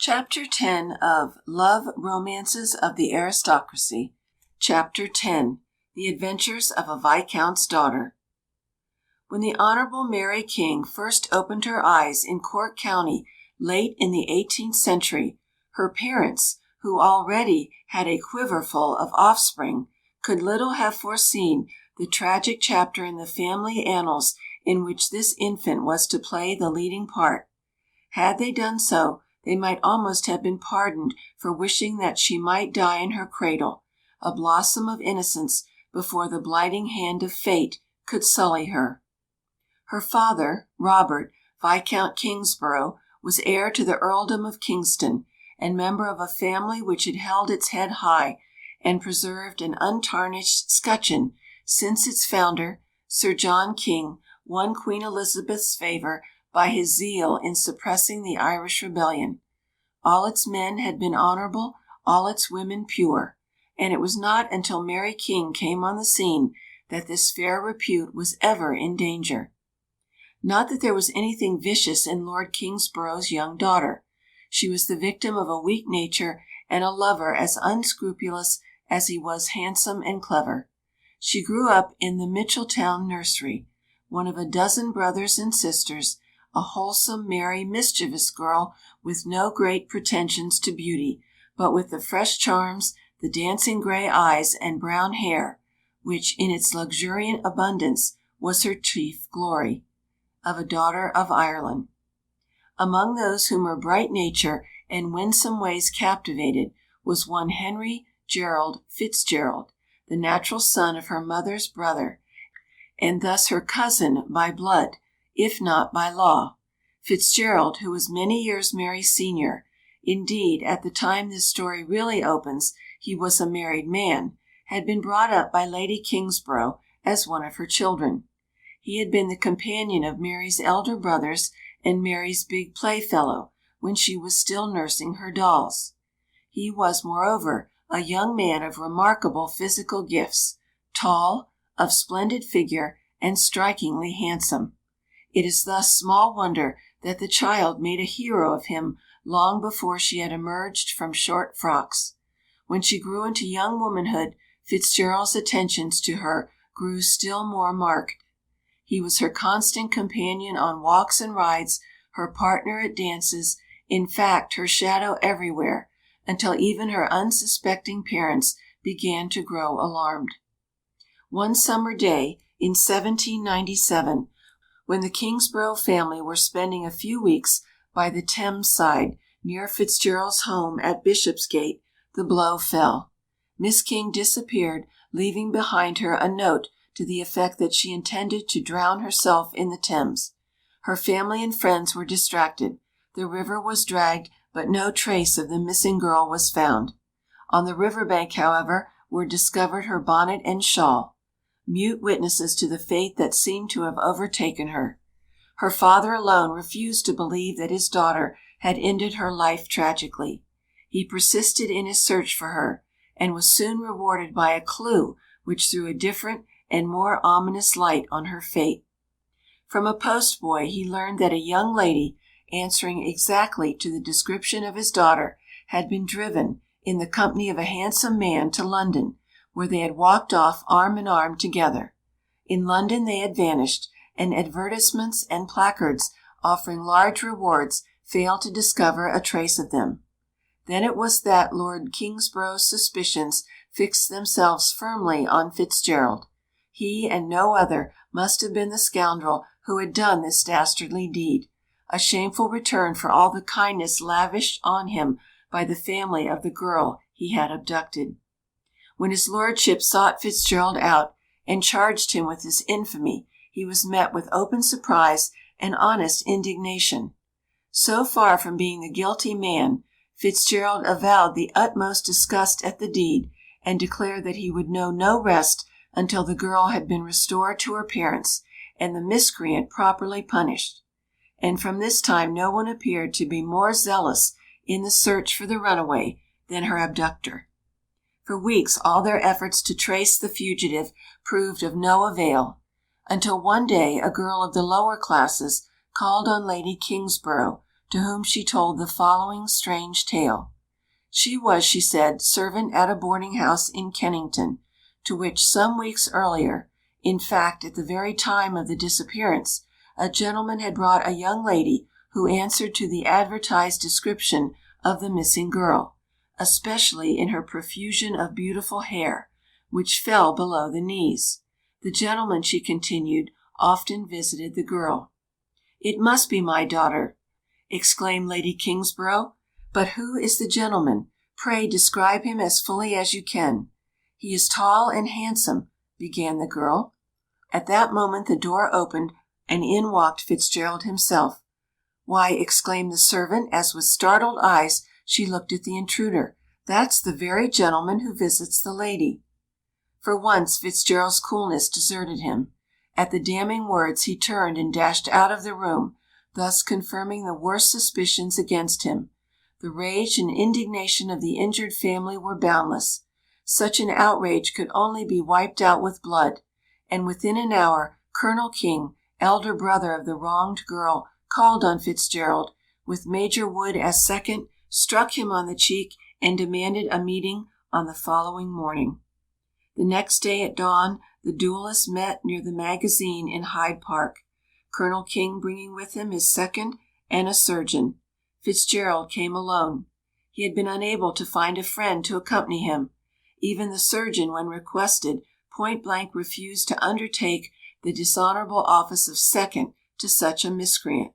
Chapter 10 of Love Romances of the Aristocracy. Chapter 10. The Adventures of a Viscount's Daughter. When the Honourable Mary King first opened her eyes in Cork County late in the 18th century, her parents, who already had a quiverful of offspring, could little have foreseen the tragic chapter in the family annals in which this infant was to play the leading part. Had they done so, they might almost have been pardoned for wishing that she might die in her cradle, a blossom of innocence, before the blighting hand of fate could sully her. Her father, Robert, Viscount Kingsborough, was heir to the Earldom of Kingston, and member of a family which had held its head high, and preserved an untarnished scutcheon since its founder, Sir John King, won Queen Elizabeth's favour by his zeal in suppressing the Irish rebellion. All its men had been honourable, all its women pure, and it was not until Mary King came on the scene that this fair repute was ever in danger. Not that there was anything vicious in Lord Kingsborough's young daughter. She was the victim of a weak nature and a lover as unscrupulous as he was handsome and clever. She grew up in the Mitcheltown nursery, one of a dozen brothers and sisters, a wholesome, merry, mischievous girl with no great pretensions to beauty, but with the fresh charms, the dancing grey eyes and brown hair, which, in its luxuriant abundance, was her chief glory, of a daughter of Ireland. Among those whom her bright nature and winsome ways captivated was one Henry Gerald Fitzgerald, the natural son of her mother's brother, and thus her cousin by blood, if not by law. Fitzgerald, who was many years Mary's senior, indeed, at the time this story really opens, he was a married man, had been brought up by Lady Kingsborough as one of her children. He had been the companion of Mary's elder brothers and Mary's big playfellow when she was still nursing her dolls. He was, moreover, a young man of remarkable physical gifts, tall, of splendid figure, and strikingly handsome. It is thus small wonder that the child made a hero of him long before she had emerged from short frocks. When she grew into young womanhood, Fitzgerald's attentions to her grew still more marked. He was her constant companion on walks and rides, her partner at dances, in fact her shadow everywhere, until even her unsuspecting parents began to grow alarmed. One summer day in 1797, when the Kingsborough family were spending a few weeks by the Thames side near Fitzgerald's home at Bishopsgate, the blow fell. Miss King disappeared, leaving behind her a note to the effect that she intended to drown herself in the Thames. Her family and friends were distracted. The river was dragged, but no trace of the missing girl was found. On the river bank, however, were discovered her bonnet and shawl, mute witnesses to the fate that seemed to have overtaken her. Her father alone refused to believe that his daughter had ended her life tragically. He persisted in his search for her, and was soon rewarded by a clue which threw a different and more ominous light on her fate. From a postboy he learned that a young lady, answering exactly to the description of his daughter, had been driven, in the company of a handsome man, to London, where they had walked off arm in arm together. In London they had vanished, and advertisements and placards offering large rewards failed to discover a trace of them. Then it was that Lord Kingsborough's suspicions fixed themselves firmly on Fitzgerald. He and no other must have been the scoundrel who had done this dastardly deed, a shameful return for all the kindness lavished on him by the family of the girl he had abducted. When his lordship sought Fitzgerald out and charged him with this infamy, he was met with open surprise and honest indignation. So far from being the guilty man, Fitzgerald avowed the utmost disgust at the deed, and declared that he would know no rest until the girl had been restored to her parents, and the miscreant properly punished. And from this time no one appeared to be more zealous in the search for the runaway than her abductor. For weeks all their efforts to trace the fugitive proved of no avail, until one day a girl of the lower classes called on Lady Kingsborough to whom she told the following strange tale. She was, she said, servant at a boarding-house in Kennington, to which some weeks earlier, in fact at the very time of the disappearance, a gentleman had brought a young lady who answered to the advertised description of the missing girl, especially in her profusion of beautiful hair, which fell below the knees. The gentleman, she continued, often visited the girl. "It must be my daughter," exclaimed Lady Kingsborough. "But who is the gentleman? Pray describe him as fully as you can." "He is tall and handsome," began the girl. At that moment the door opened, and in walked Fitzgerald himself. "Why," exclaimed the servant, as with startled eyes she looked at the intruder, "that's the very gentleman who visits the lady." For once Fitzgerald's coolness deserted him. At the damning words he turned and dashed out of the room, thus confirming the worst suspicions against him. The rage and indignation of the injured family were boundless. Such an outrage could only be wiped out with blood, and within an hour Colonel King, elder brother of the wronged girl, called on Fitzgerald, with Major Wood as second, struck him on the cheek, and demanded a meeting on the following morning. The next day at dawn the duellists met near the magazine in Hyde Park, Colonel King bringing with him his second and a surgeon. Fitzgerald came alone. He had been unable to find a friend to accompany him. Even the surgeon, when requested, point-blank refused to undertake the dishonourable office of second to such a miscreant.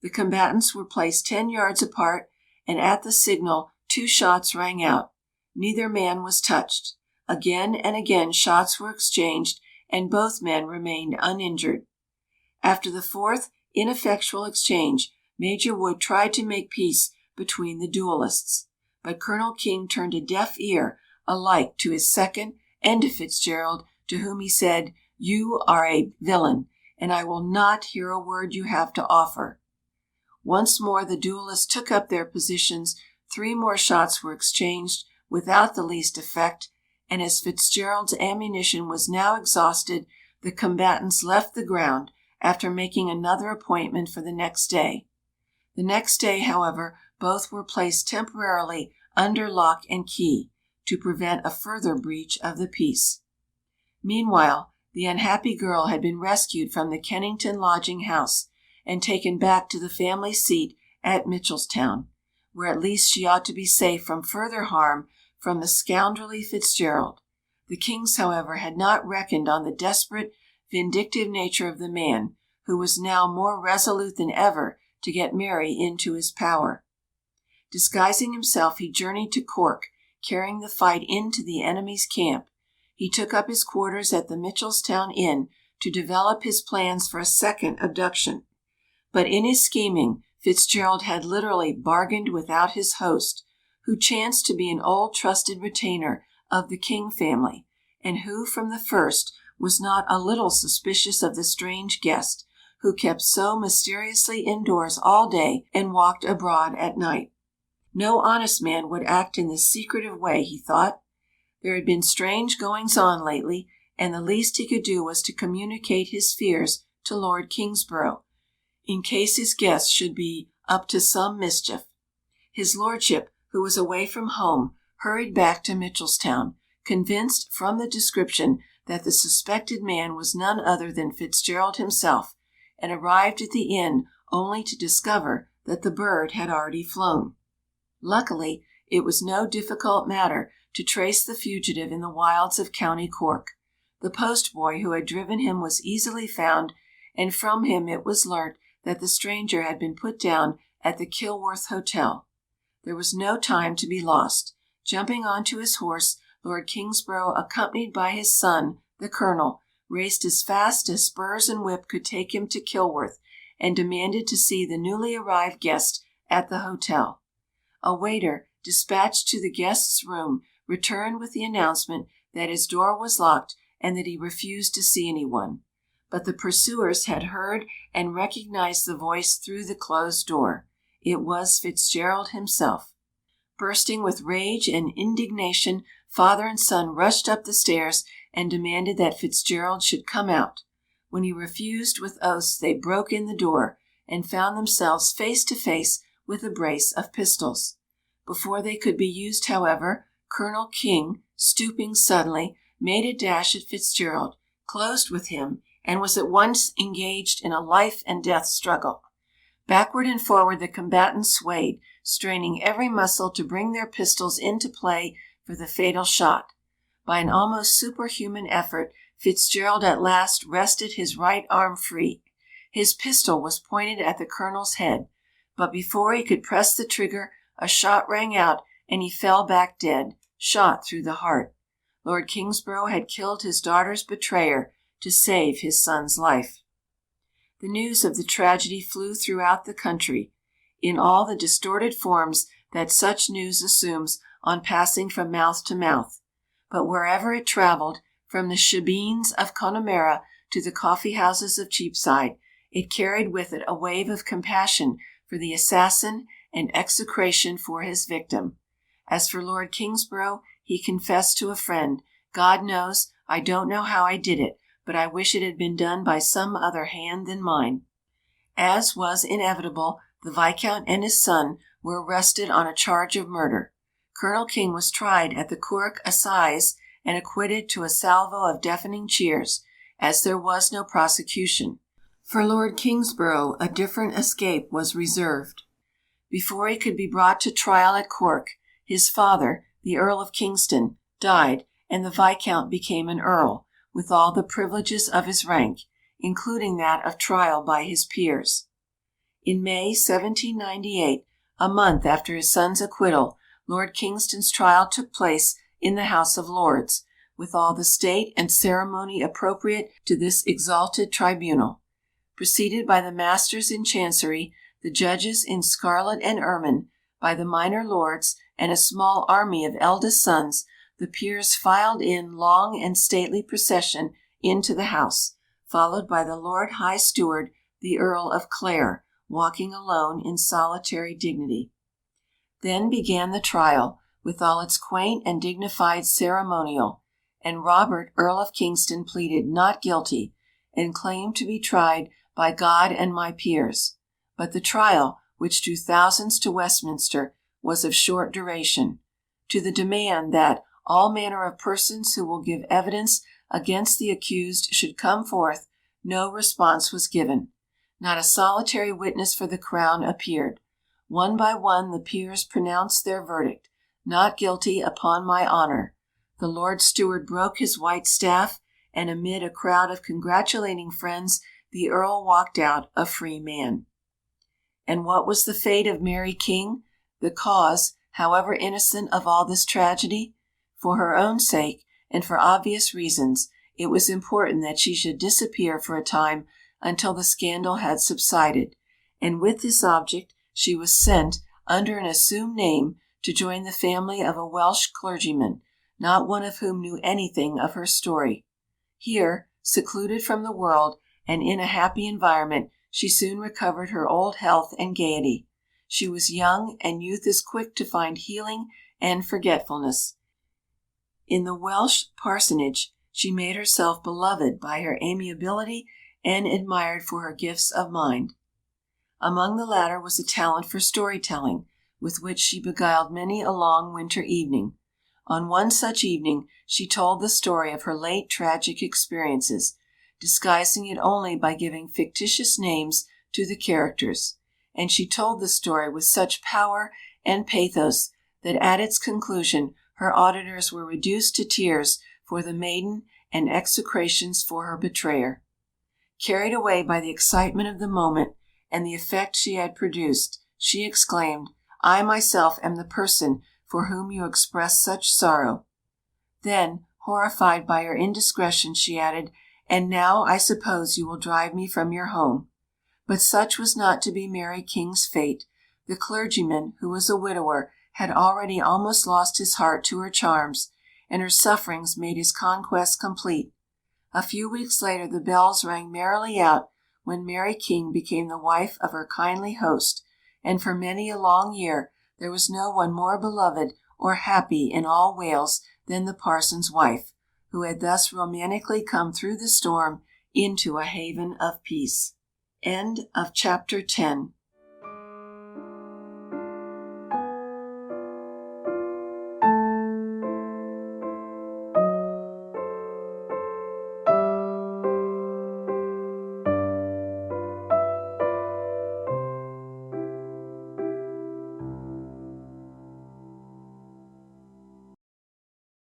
The combatants were placed 10 yards apart, and at the signal 2 shots rang out. Neither man was touched. Again and again shots were exchanged, and both men remained uninjured. After the 4th ineffectual exchange, Major Wood tried to make peace between the duellists, but Colonel King turned a deaf ear alike to his second and to Fitzgerald, to whom he said, "You are a villain, and I will not hear a word you have to offer." Once more the duellists took up their positions, 3 more shots were exchanged without the least effect, and as Fitzgerald's ammunition was now exhausted, the combatants left the ground, after making another appointment for the next day. The next day, however, both were placed temporarily under lock and key, to prevent a further breach of the peace. Meanwhile, the unhappy girl had been rescued from the Kennington lodging-house, and taken back to the family seat at Mitchelstown, where at least she ought to be safe from further harm from the scoundrelly Fitzgerald. The Kings, however, had not reckoned on the desperate, vindictive nature of the man, who was now more resolute than ever to get Mary into his power. Disguising himself, he journeyed to Cork, carrying the fight into the enemy's camp. He took up his quarters at the Mitchelstown Inn to develop his plans for a second abduction. But in his scheming, Fitzgerald had literally bargained without his host, who chanced to be an old trusted retainer of the King family, and who from the first was not a little suspicious of the strange guest, who kept so mysteriously indoors all day and walked abroad at night. No honest man would act in this secretive way, he thought. There had been strange goings-on lately, and the least he could do was to communicate his fears to Lord Kingsborough, in case his guest should be up to some mischief. His lordship, who was away from home, hurried back to Mitchelstown, convinced from the description that the suspected man was none other than Fitzgerald himself, and arrived at the inn only to discover that the bird had already flown. Luckily, it was no difficult matter to trace the fugitive in the wilds of County Cork. The postboy who had driven him was easily found, and from him it was learnt that the stranger had been put down at the Kilworth Hotel. There was no time to be lost. Jumping on to his horse, Lord Kingsborough, accompanied by his son, the Colonel, raced as fast as spurs and whip could take him to Kilworth, and demanded to see the newly arrived guest at the hotel. A waiter, dispatched to the guest's room, returned with the announcement that his door was locked and that he refused to see anyone. But the pursuers had heard and recognized the voice through the closed door. It was Fitzgerald himself. Bursting with rage and indignation, father and son rushed up the stairs and demanded that Fitzgerald should come out. When he refused with oaths, they broke in the door, and found themselves face to face with a brace of pistols. Before they could be used, however, Colonel King, stooping suddenly, made a dash at Fitzgerald, closed with him, and was at once engaged in a life-and-death struggle. Backward and forward the combatants swayed, straining every muscle to bring their pistols into play for the fatal shot. By an almost superhuman effort, Fitzgerald at last wrested his right arm free. His pistol was pointed at the colonel's head, but before he could press the trigger, a shot rang out, and he fell back dead, shot through the heart. Lord Kingsborough had killed his daughter's betrayer to save his son's life. The news of the tragedy flew throughout the country, in all the distorted forms that such news assumes on passing from mouth to mouth. But wherever it travelled, from the shebeens of Connemara to the coffee-houses of Cheapside, it carried with it a wave of compassion for the assassin and execration for his victim. As for Lord Kingsborough, he confessed to a friend, "God knows, I don't know how I did it, but I wish it had been done by some other hand than mine." As was inevitable, the Viscount and his son were arrested on a charge of murder. Colonel King was tried at the Cork Assize and acquitted to a salvo of deafening cheers, as there was no prosecution. For Lord Kingsborough a different escape was reserved. Before he could be brought to trial at Cork, his father, the Earl of Kingston, died, and the Viscount became an earl, with all the privileges of his rank, including that of trial by his peers. In May 1798, a month after his son's acquittal, Lord Kingston's trial took place in the House of Lords, with all the state and ceremony appropriate to this exalted tribunal. Preceded by the masters in Chancery, the judges in scarlet and ermine, by the minor lords, and a small army of eldest sons, the peers filed in long and stately procession into the House, followed by the Lord High Steward, the Earl of Clare, walking alone in solitary dignity. Then began the trial, with all its quaint and dignified ceremonial, and Robert, Earl of Kingston, pleaded not guilty, and claimed to be tried by God and my peers. But the trial, which drew thousands to Westminster, was of short duration. To the demand that all manner of persons who will give evidence against the accused should come forth, no response was given. Not a solitary witness for the Crown appeared. One by one the peers pronounced their verdict, not guilty upon my honour. The Lord Steward broke his white staff, and amid a crowd of congratulating friends, the Earl walked out a free man. And what was the fate of Mary King, the cause, however innocent, of all this tragedy? For her own sake, and for obvious reasons, it was important that she should disappear for a time until the scandal had subsided, and with this object she was sent, under an assumed name, to join the family of a Welsh clergyman, not one of whom knew anything of her story. Here, secluded from the world, and in a happy environment, she soon recovered her old health and gaiety. She was young, and youth is quick to find healing and forgetfulness. In the Welsh parsonage she made herself beloved by her amiability and admired for her gifts of mind. Among the latter was a talent for story-telling, with which she beguiled many a long winter evening. On one such evening she told the story of her late tragic experiences, disguising it only by giving fictitious names to the characters, and she told the story with such power and pathos that at its conclusion her auditors were reduced to tears for the maiden and execrations for her betrayer. Carried away by the excitement of the moment and the effect she had produced, she exclaimed, "I myself am the person for whom you express such sorrow." Then, horrified by her indiscretion, she added, "And now I suppose you will drive me from your home." But such was not to be Mary King's fate. The clergyman, who was a widower, had already almost lost his heart to her charms, and her sufferings made his conquest complete. A few weeks later the bells rang merrily out, when Mary King became the wife of her kindly host, and for many a long year there was no one more beloved or happy in all Wales than the parson's wife, who had thus romantically come through the storm into a haven of peace. End of chapter 10.